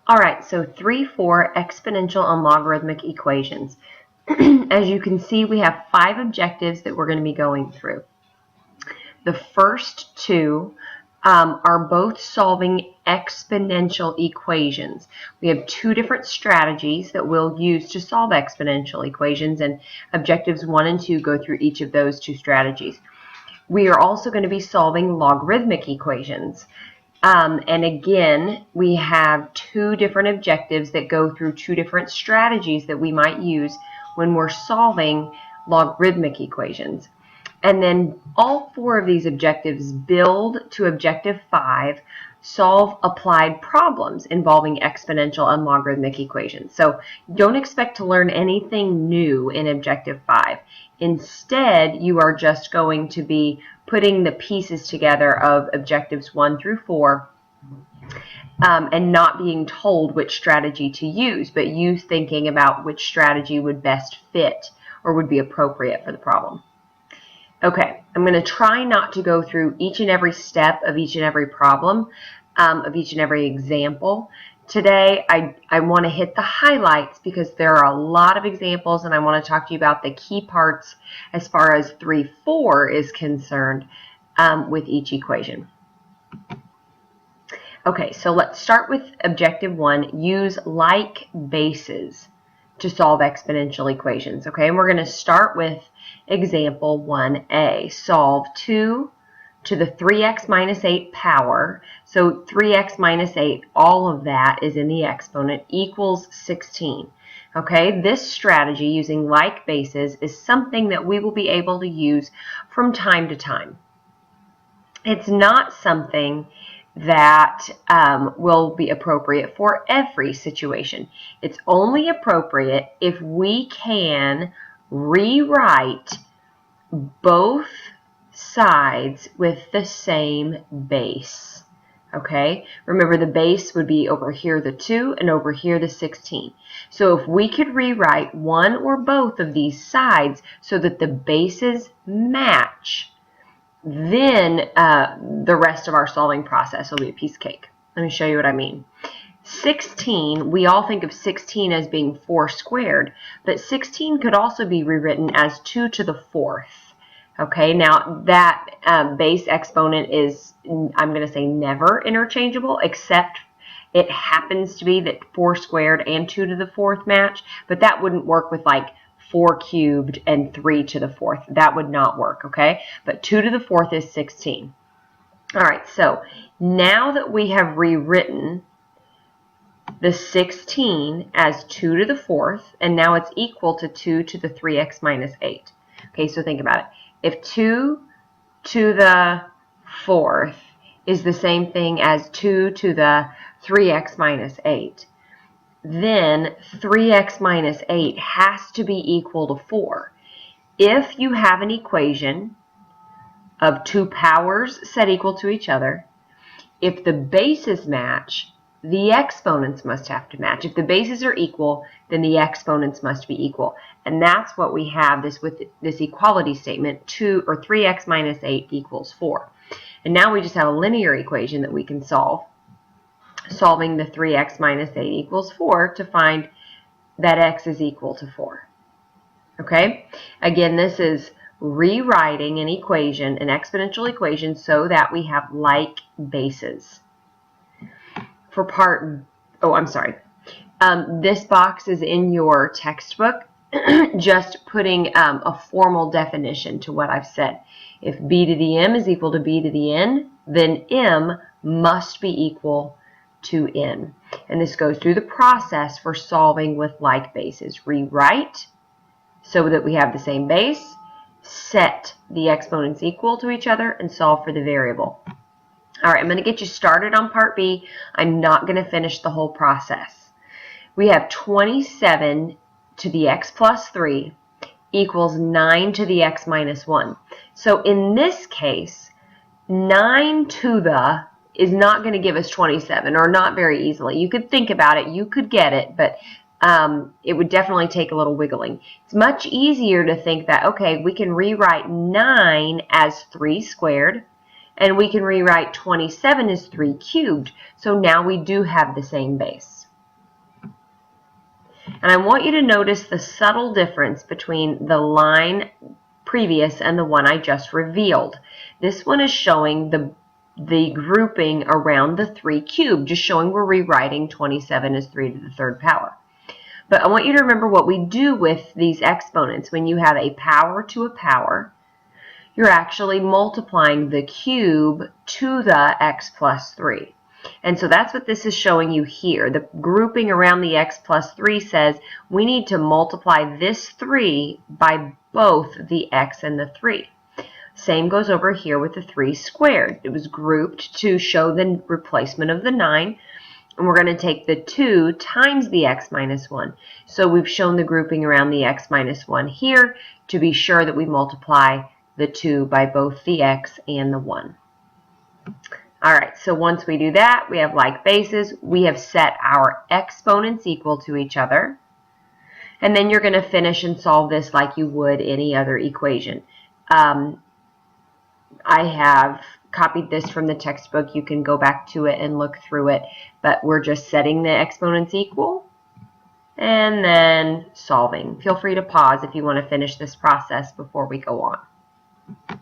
All right, so 3-4 exponential and logarithmic equations. As you can see, we have 5 objectives that we're going to be going through. The first two are both solving exponential equations. We have 2 different strategies that we'll use to solve exponential equations, and objectives 1 and 2 go through each of those 2 strategies. We are also going to be solving logarithmic equations. And again, we have 2 different objectives that go through 2 different strategies that we might use when we're solving logarithmic equations. And then all 4 of these objectives build to objective 5, solve applied problems involving exponential and logarithmic equations. So don't expect to learn anything new in objective 5. Instead, you are just going to be putting the pieces together of objectives 1 through 4 and not being told which strategy to use, but you thinking about which strategy would best fit or would be appropriate for the problem. Okay, I'm going to try not to go through each and every step of each and every problem, of each and every example. Today, I want to hit the highlights because there are a lot of examples, and I want to talk to you about the key parts as far as 3-4 is concerned with each equation. Okay, so let's start with objective 1. Use like bases to solve exponential equations. Okay, and we're going to start with example 1a. Solve 2 to the 3x minus 8 power. So 3x minus 8, all of that is in the exponent, equals 16. Okay, this strategy using like bases is something that we will be able to use from time to time. It's not something that will be appropriate for every situation. It's only appropriate if we can rewrite both sides with the same base. Okay, remember the base would be over here the 2 and over here the 16. So if we could rewrite one or both of these sides so that the bases match, then the rest of our solving process will be a piece of cake. Let me show you what I mean. 16, we all think of 16 as being 4 squared, but 16 could also be rewritten as 2 to the 4th. Okay, now that base exponent is, I'm going to say, never interchangeable, except it happens to be that 4 squared and 2 to the 4th match, but that wouldn't work with like 4 cubed and 3 to the 4th. That would not work, okay? But 2 to the 4th is 16. All right, so now that we have rewritten the 16 as 2 to the 4th, and now it's equal to 2 to the 3x minus 8. Okay, so think about it. If 2 to the 4th is the same thing as 2 to the 3x minus 8, then 3x minus 8 has to be equal to 4. If you have an equation of 2 powers set equal to each other, if the bases match, the exponents must have to match. If the bases are equal, then the exponents must be equal. And that's what we have with this equality statement, 2 or 3x minus 8 equals 4. And now we just have a linear equation that we can solve, solving the 3x minus 8 equals 4 to find that x is equal to 4. Okay? Again, this is rewriting an equation, an exponential equation, so that we have like bases. For part, this box is in your textbook, just putting a formal definition to what I've said. If b to the m is equal to b to the n, then m must be equal to n. And this goes through the process for solving with like bases. Rewrite so that we have the same base, set the exponents equal to each other, and solve for the variable. All right, I'm going to get you started on part B. I'm not going to finish the whole process. We have 27 to the x plus 3 equals 9 to the x minus 1. So in this case, 9 to the is not going to give us 27, or not very easily. You could think about it, you could get it, but it would definitely take a little wiggling. It's much easier to think that, okay, we can rewrite 9 as 3 squared, and we can rewrite 27 as 3 cubed. So now we do have the same base. And I want you to notice the subtle difference between the line previous and the one I just revealed. This one is showing the grouping around the 3 cubed, just showing we're rewriting 27 as 3 to the 3rd power. But I want you to remember what we do with these exponents. When you have a power to a power, you're actually multiplying the cube to the x plus 3. And so that's what this is showing you here. The grouping around the x plus 3 says we need to multiply this 3 by both the x and the 3. Same goes over here with the 3 squared. It was grouped to show the replacement of the 9. And we're going to take the 2 times the x minus 1. So we've shown the grouping around the x minus 1 here to be sure that we multiply the 2 by both the x and the 1. All right, so once we do that, we have like bases. We have set our exponents equal to each other. And then you're going to finish and solve this like you would any other equation. I have copied this from the textbook. You can go back to it and look through it. But we're just setting the exponents equal and then solving. Feel free to pause if you want to finish this process before we go on.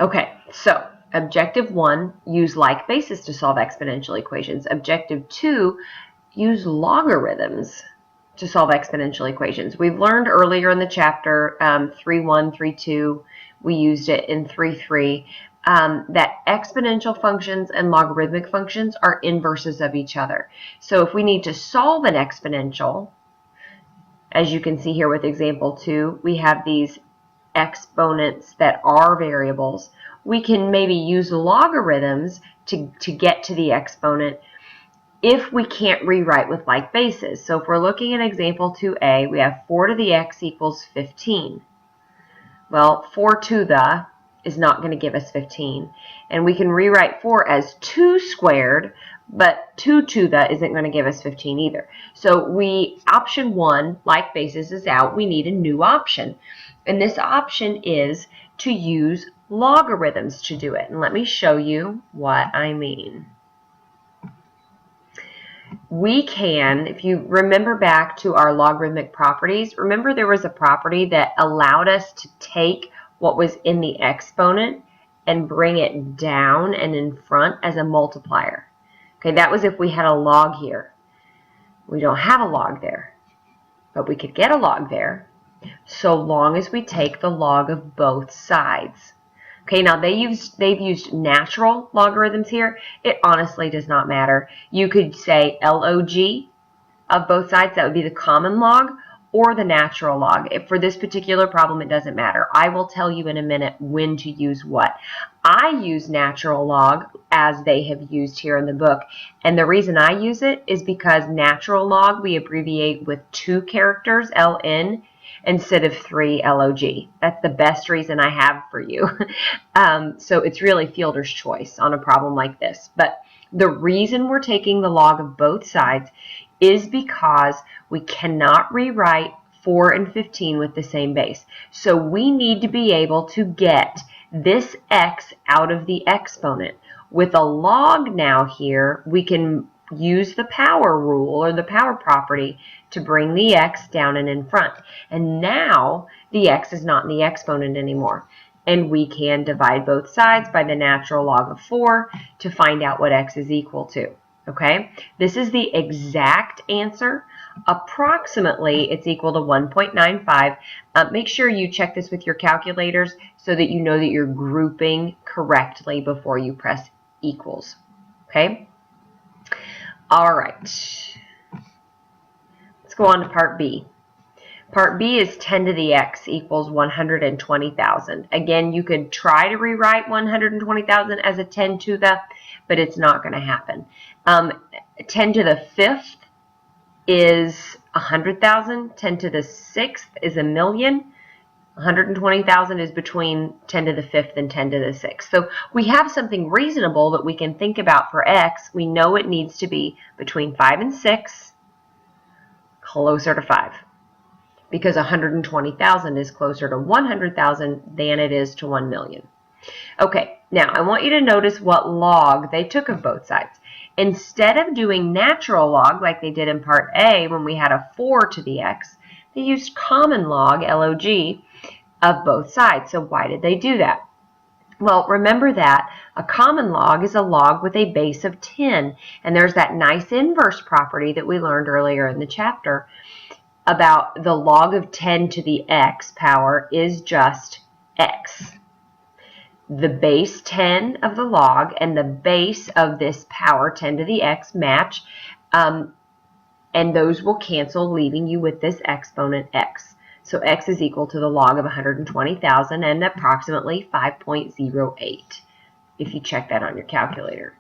Okay, so objective 1, use like bases to solve exponential equations. Objective 2, use logarithms to solve exponential equations. We've learned earlier in the chapter, 3.1, 3.2, we used it in 3.3, that exponential functions and logarithmic functions are inverses of each other. So if we need to solve an exponential, as you can see here with example 2, we have these exponents that are variables. We can maybe use logarithms to get to the exponent if we can't rewrite with like bases. So if we're looking at example 2a, we have 4 to the x equals 15. Well, 4 to the is not going to give us 15. And we can rewrite 4 as 2 squared, but 2 to the isn't going to give us 15 either. So option 1, like bases, is out. We need a new option. And this option is to use logarithms to do it. And let me show you what I mean. We can, if you remember back to our logarithmic properties, remember there was a property that allowed us to take what was in the exponent and bring it down and in front as a multiplier. Okay, that was if we had a log here. We don't have a log there, but we could get a log there so long as we take the log of both sides. Okay, now they've used natural logarithms here. It honestly does not matter. You could say log of both sides, that would be the common log, or the natural log. For this particular problem, it doesn't matter. I will tell you in a minute when to use what. I use natural log as they have used here in the book. And the reason I use it is because natural log we abbreviate with 2 characters, ln, instead of 3 log. That's the best reason I have for you. So it's really fielder's choice on a problem like this. But the reason we're taking the log of both sides is because we cannot rewrite 4 and 15 with the same base. So we need to be able to get this x out of the exponent. With a log now here, we can use the power rule or the power property to bring the x down and in front. And now the x is not in the exponent anymore. And we can divide both sides by the natural log of 4 to find out what x is equal to. Okay, this is the exact answer. Approximately, it's equal to 1.95. Make sure you check this with your calculators so that you know that you're grouping correctly before you press equals. Okay? All right. Let's go on to part B. Part B is 10 to the x equals 120,000. Again, you could try to rewrite 120,000 as a 10 to the, but it's not going to happen. 10 to the 5th is 100,000. 10 to the 6th is a million. 120,000 is between 10 to the 5th and 10 to the 6th. So we have something reasonable that we can think about for x. We know it needs to be between 5 and 6, closer to 5. Because 120,000 is closer to 100,000 than it is to 1 million. Okay, Now, I want you to notice what log they took of both sides. Instead of doing natural log like they did in part A when we had a 4 to the x, they used common log, LOG, of both sides. So why did they do that? Well, remember that a common log is a log with a base of 10. And there's that nice inverse property that we learned earlier in the chapter about the log of 10 to the x power is just x. The base 10 of the log and the base of this power 10 to the x match, and those will cancel, leaving you with this exponent x. So x is equal to the log of 120,000 and approximately 5.08 if you check that on your calculator.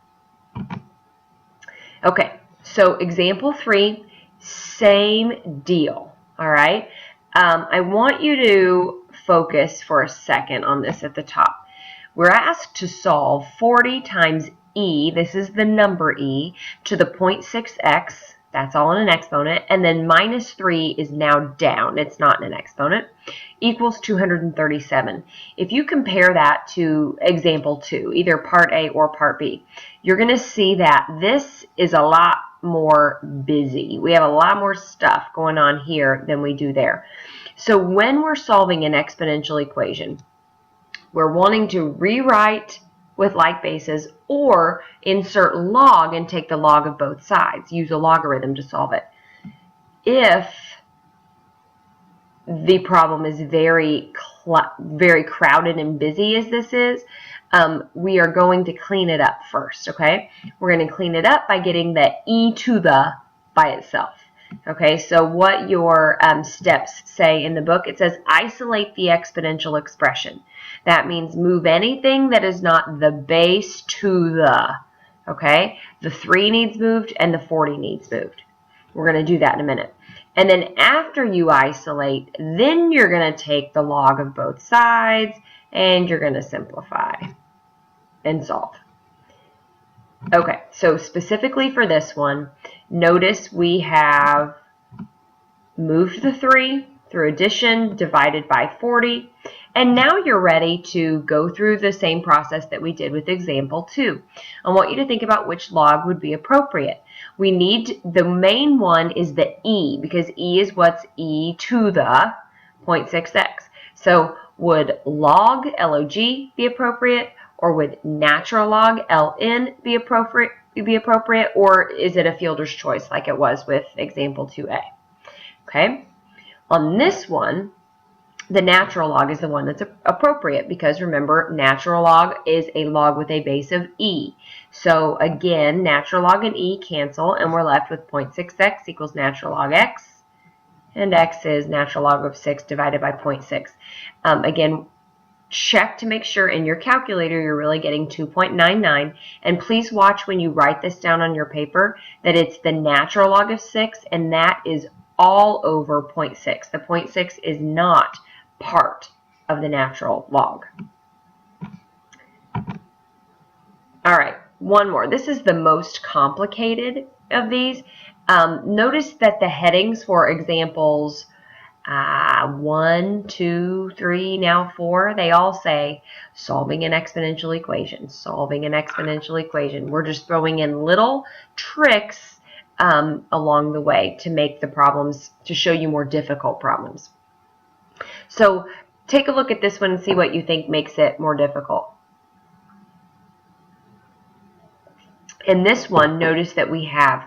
Okay, so example 3, same deal, all right? I want you to focus for a second on this at the top. We're asked to solve 40 times e, this is the number e, to the 0.6x, that's all in an exponent, and then minus 3 is now down, it's not in an exponent, equals 237. If you compare that to example 2, either part A or part B, you're going to see that this is a lot more busy. We have a lot more stuff going on here than we do there. So when we're solving an exponential equation, we're wanting to rewrite with like bases or insert log and take the log of both sides. Use a logarithm to solve it. If the problem is very crowded and busy as this is, we are going to clean it up first, okay? We're going to clean it up by getting the e to the by itself. Okay, so what your steps say in the book, it says isolate the exponential expression. That means move anything that is not the base to the, okay? The 3 needs moved and the 40 needs moved. We're going to do that in a minute. And then after you isolate, then you're going to take the log of both sides and you're going to simplify and solve. Okay, so specifically for this one, notice we have moved the 3 through addition, divided by 40, and now you're ready to go through the same process that we did with example 2. I want you to think about which log would be appropriate. We need, the main one is the e, because e is what's e to the 0.6x. So would log, LOG, be appropriate? Or would natural log, LN, be appropriate, or is it a fielder's choice like it was with example 2a? Okay, on this one, the natural log is the one that's appropriate because remember, natural log is a log with a base of e. So again, natural log and e cancel, and we're left with 0.6x equals natural log x, and x is natural log of 6 divided by 0.6. Again, check to make sure in your calculator you're really getting 2.99, and please watch when you write this down on your paper that it's the natural log of 6, and that is all over 0.6. The 0.6 is not part of the natural log. All right, one more. This is the most complicated of these. Notice that the headings for examples 1, 2, 3, now 4, they all say solving an exponential equation, solving an exponential equation. We're just throwing in little tricks along the way to make the problems, to show you more difficult problems. So take a look at this one and see what you think makes it more difficult. In this one, notice that we have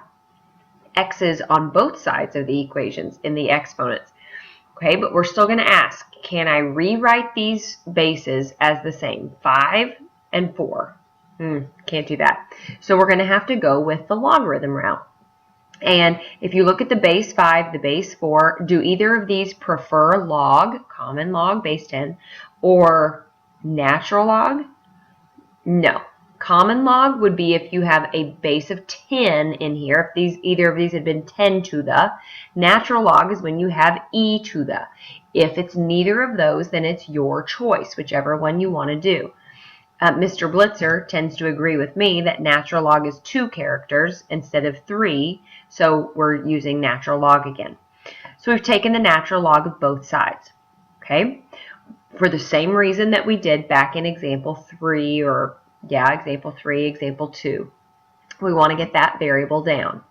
x's on both sides of the equations in the exponents. Okay, but we're still going to ask, can I rewrite these bases as the same, 5 and 4? Can't do that. So we're going to have to go with the logarithm route. And if you look at the base 5, the base 4, do either of these prefer log, common log, base 10, or natural log? No. Common log would be if you have a base of 10 in here, if either of these had been 10 to the. Natural log is when you have e to the. If it's neither of those, then it's your choice, whichever one you want to do. Mr. Blitzer tends to agree with me that natural log is 2 characters instead of 3, so we're using natural log again. So we've taken the natural log of both sides. Okay. for the same reason that we did back in example 3, or example 3, example 2. We want to get that variable down.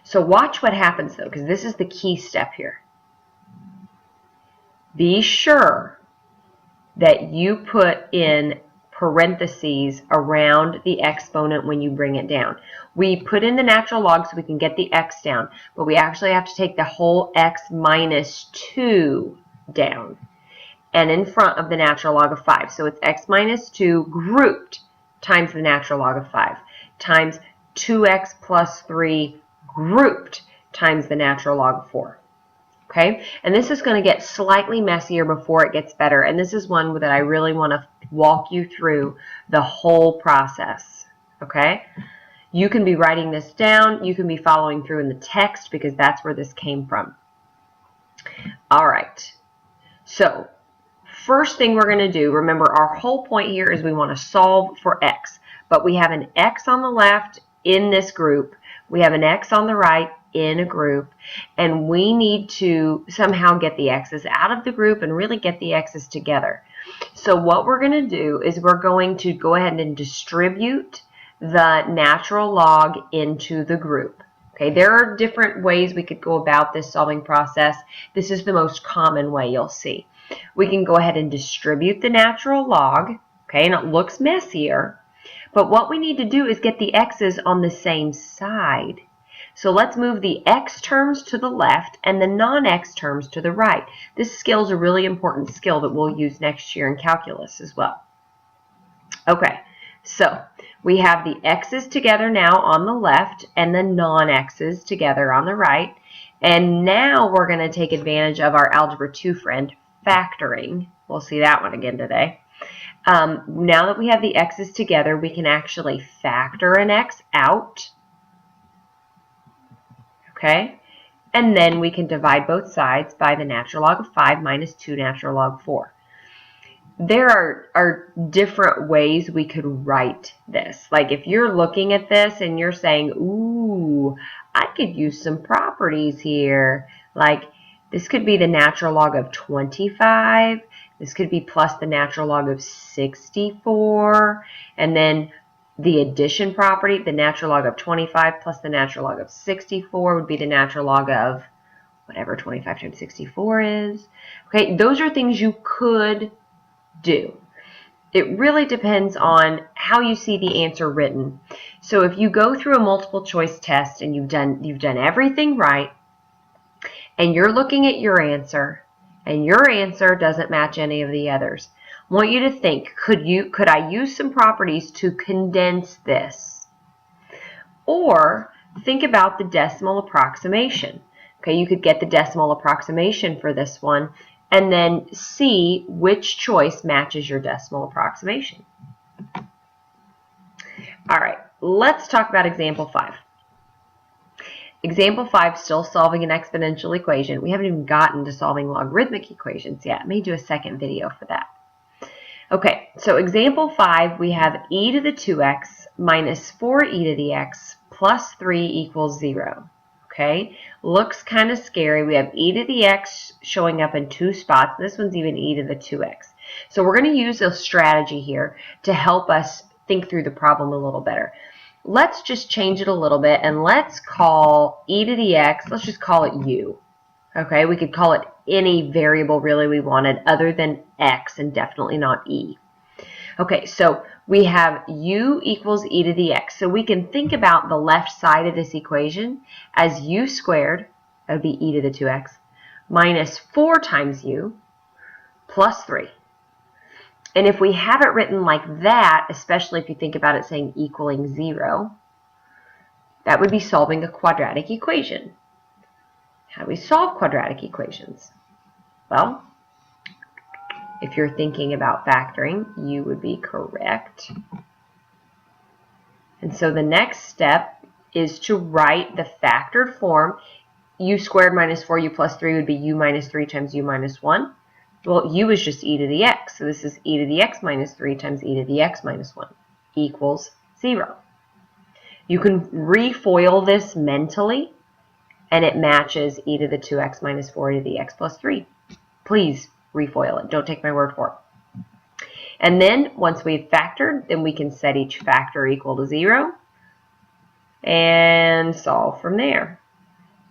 So watch what happens though, because this is the key step here. Be sure that you put in parentheses around the exponent when you bring it down. We put in the natural log so we can get the x down, but we actually have to take the whole x minus 2 down and in front of the natural log of 5. So it's x minus 2 grouped times the natural log of 5 times 2x plus 3 grouped times the natural log of 4. Okay, and this is going to get slightly messier before it gets better, and this is one that I really want to walk you through the whole process. Okay, you can be writing this down, you can be following through in the text because that's where this came from. All right, so first thing we're going to do, remember our whole point here is we want to solve for x, but we have an x on the left in this group, we have an x on the right in a group, and we need to somehow get the x's out of the group and really get the x's together. So what we're going to do is we're going to go ahead and distribute the natural log into the group. Okay, there are different ways we could go about this solving process. This is the most common way you'll see. We can go ahead and distribute the natural log, okay, and it looks messier, but what we need to do is get the x's on the same side. So let's move the x terms to the left and the non-x terms to the right. This skill is a really important skill that we'll use next year in calculus as well. Okay, so we have the x's together now on the left and the non-x's together on the right. And now we're going to take advantage of our Algebra 2 friend, factoring. We'll see that one again today. Now that we have the x's together, we can actually factor an x out. Okay, and then we can divide both sides by the natural log of 5 minus 2 natural log 4. There are different ways we could write this. Like if you're looking at this and you're saying, ooh, I could use some properties here. Like this could be the natural log of 25. This could be plus the natural log of 64. And then the addition property, the natural log of 25 plus the natural log of 64 would be the natural log of whatever 25 times 64 is. Okay, those are things you could do. It really depends on how you see the answer written. So if you go through a multiple choice test and you've done everything right, and you're looking at your answer, and your answer doesn't match any of the others, I want you to think, could I use some properties to condense this? Or think about the decimal approximation. Okay, you could get the decimal approximation for this one and then see which choice matches your decimal approximation. All right, let's talk about example 5. Example 5, still solving an exponential equation. We haven't even gotten to solving logarithmic equations yet. I may do a second video for that. Okay, so example 5, we have e to the 2x minus 4e to the x plus 3 equals 0. Okay, looks kind of scary. We have e to the x showing up in 2 spots. This one's even e to the 2x. So we're going to use a strategy here to help us think through the problem a little better. Let's just change it a little bit and let's call e to the x, let's just call it u. Okay, we could call it any variable really we wanted other than x and definitely not e. Okay, so we have u equals e to the x. So we can think about the left side of this equation as u squared, that would be e to the 2x, minus 4 times u plus 3. And if we have it written like that, especially if you think about it saying equaling 0, that would be solving a quadratic equation. How do we solve quadratic equations? Well, if you're thinking about factoring, you would be correct. And so the next step is to write the factored form. U squared minus 4u plus 3 would be u minus 3 times u minus 1. Well, u is just e to the x, so this is e to the x minus 3 times e to the x minus 1 equals 0. You can refoil this mentally, and it matches e to the 2x minus 4 to the x plus 3. Please refoil it. Don't take my word for it. And then once we've factored, then we can set each factor equal to 0 and solve from there.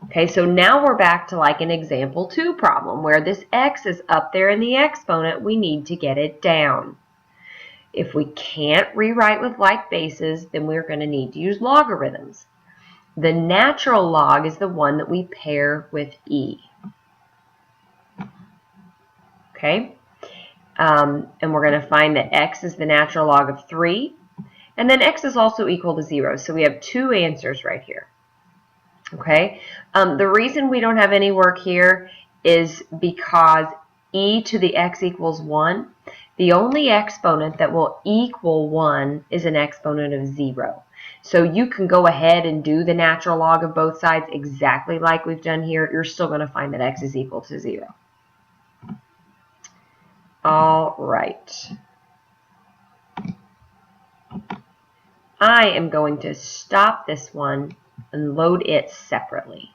Okay, so now we're back to like an example 2 problem where this x is up there in the exponent. We need to get it down. If we can't rewrite with like bases, then we're going to need to use logarithms. The natural log is the one that we pair with e. Okay, and we're going to find that x is the natural log of 3, and then x is also equal to 0. So we have 2 answers right here. Okay, the reason we don't have any work here is because e to the x equals 1. The only exponent that will equal 1 is an exponent of 0. So you can go ahead and do the natural log of both sides exactly like we've done here. You're still going to find that x is equal to 0. All right. I am going to stop this one and load it separately.